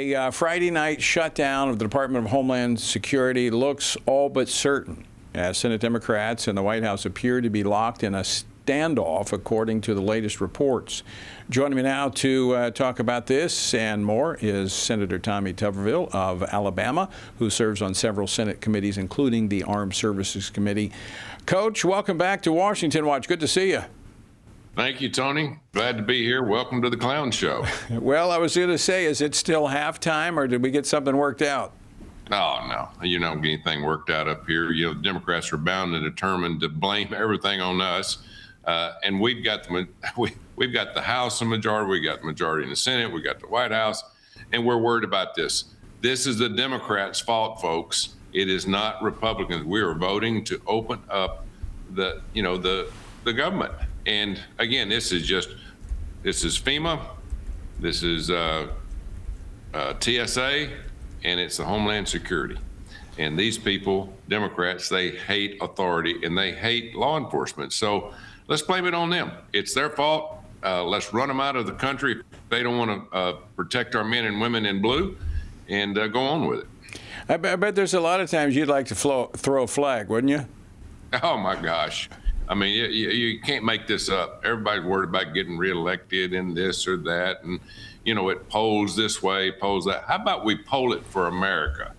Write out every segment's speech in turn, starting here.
A Friday night shutdown of the Department of Homeland Security looks all but certain, as Senate Democrats and the White House appear to be locked in a standoff, according to the latest reports. Joining me now to talk about this and more is Senator Tommy Tuberville of Alabama, who serves on several Senate committees, including the Armed Services Committee. Coach, welcome back to Washington Watch. Good to see you. Thank you, Tony. Glad to be here. Welcome to the Clown Show. Well, I was going to say, is it still halftime, or did we get something worked out? Oh, no. You don't get anything worked out up here. The Democrats are bound and determined to blame everything on us. And we've got the House, a majority. We got the majority in the Senate. We got the White House. And we're worried about this. This is the Democrats' fault, folks. It is not Republicans. We are voting to open up the government. And again, this is FEMA, this is TSA, and it's the Homeland Security. And these people, Democrats, they hate authority and they hate law enforcement. So let's blame it on them. It's their fault. Let's run them out of the country if they don't want to protect our men and women in blue, and go on with it. I bet there's a lot of times you'd like to throw a flag, wouldn't you? Oh, my gosh. I mean, you can't make this up. Everybody's worried about getting reelected and this or that. And, it polls this way, polls that. How about we poll it for America?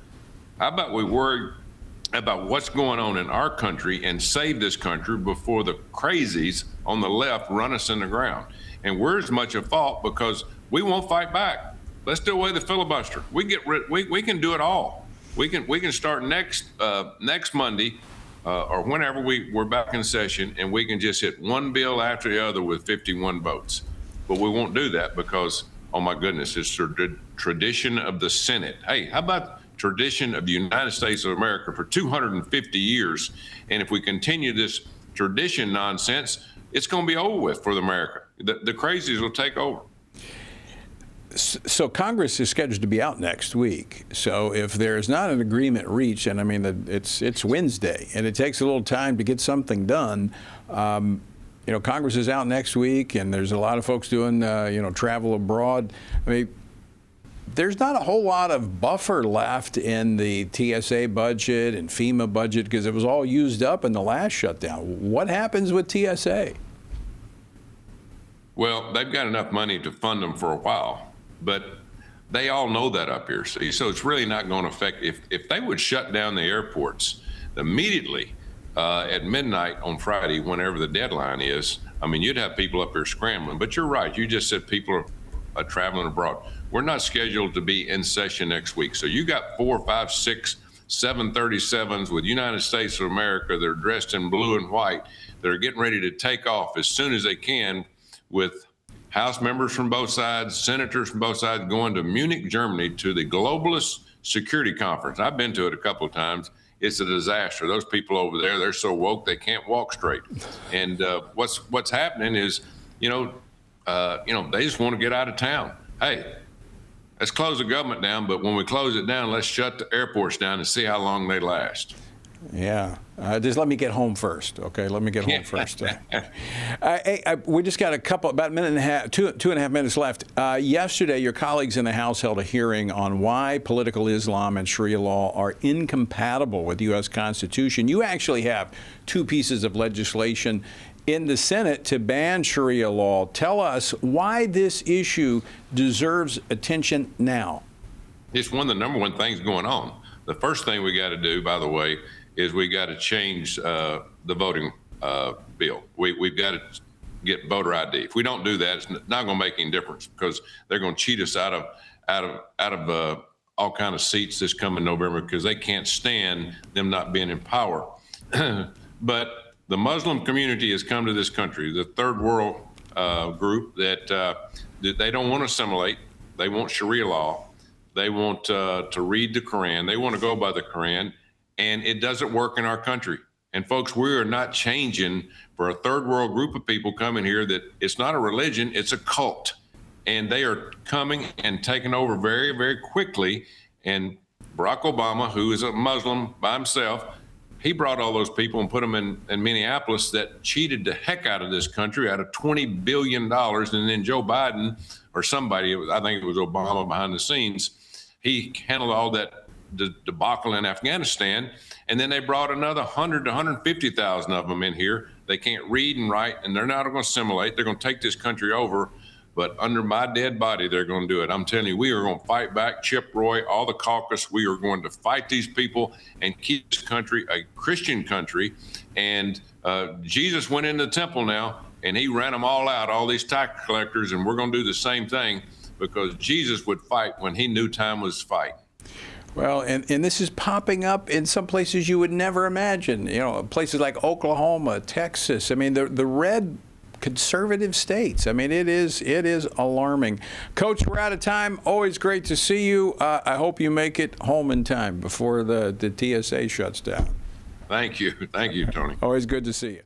How about we worry about what's going on in our country and save this country before the crazies on the left run us in the ground? And we're as much at fault because we won't fight back. Let's do away with the filibuster. We can do it all. We can start next Monday. Or whenever we're back in session, and we can just hit one bill after the other with 51 votes. But we won't do that because, oh my goodness, it's the tradition of the Senate. Hey, how about tradition of the United States of America for 250 years? And if we continue this tradition nonsense, it's going to be over with for America. The crazies will take over. So Congress is scheduled to be out next week. So if there's not an agreement reached, and I mean, it's Wednesday, and it takes a little time to get something done. Congress is out next week, and there's a lot of folks doing, travel abroad. I mean, there's not a whole lot of buffer left in the TSA budget and FEMA budget because it was all used up in the last shutdown. What happens with TSA? Well, they've got enough money to fund them for a while. But they all know that up here, see? So it's really not going to affect. If they would shut down the airports immediately at midnight on Friday, whenever the deadline is, I mean, you'd have people up here scrambling. But you're right. You just said people are traveling abroad. We're not scheduled to be in session next week. So you got 4, 5, 6, 737s with United States of America. They're dressed in blue and white. They're getting ready to take off as soon as they can with House members from both sides, senators from both sides going to Munich, Germany to the Globalist Security Conference. I've been to it a couple of times. It's a disaster. Those people over there, they're so woke they can't walk straight. And what's happening is, they just want to get out of town. Hey, let's close the government down, but when we close it down, let's shut the airports down and see how long they last. Yeah. Just let me get home first. Okay. Let me get home first. We just got about a minute and a half, two and a half minutes left. Yesterday, your colleagues in the House held a hearing on why political Islam and Sharia law are incompatible with the U.S. Constitution. You actually have 2 pieces of legislation in the Senate to ban Sharia law. Tell us why this issue deserves attention now. It's one of the number one things going on. The first thing we got to do, by the way, is we got to change the voting bill. We've got to get voter ID. If we don't do that, it's not going to make any difference because they're going to cheat us out of all kind of seats this coming November because they can't stand them not being in power. But the Muslim community has come to this country, the third world group that they don't want to assimilate. They want Sharia law. They want to read the Quran. They want to go by the Quran. And it doesn't work in our country. And folks, we are not changing for a third world group of people coming here that it's not a religion, it's a cult. And they are coming and taking over very, very quickly. And Barack Obama, who is a Muslim by himself, he brought all those people and put them in Minneapolis that cheated the heck out of this country out of $20 billion. And then Joe Biden or somebody, I think it was Obama behind the scenes, He handled all that debacle in Afghanistan, and then they brought another 100 to 150,000 of them in here. They can't read and write, and they're not going to assimilate. They're going to take this country over, but under my dead body, they're going to do it. I'm telling you, we are going to fight back. Chip Roy, all the caucus, we are going to fight these people and keep this country a Christian country. And Jesus went into the temple now, and he ran them all out, all these tax collectors, and we're going to do the same thing, because Jesus would fight when he knew time was fight. Well, and this is popping up in some places you would never imagine. You know, places like Oklahoma, Texas. I mean, the red conservative states. I mean, it is alarming. Coach, we're out of time. Always great to see you. I hope you make it home in time before the TSA shuts down. Thank you, Tony. Always good to see you.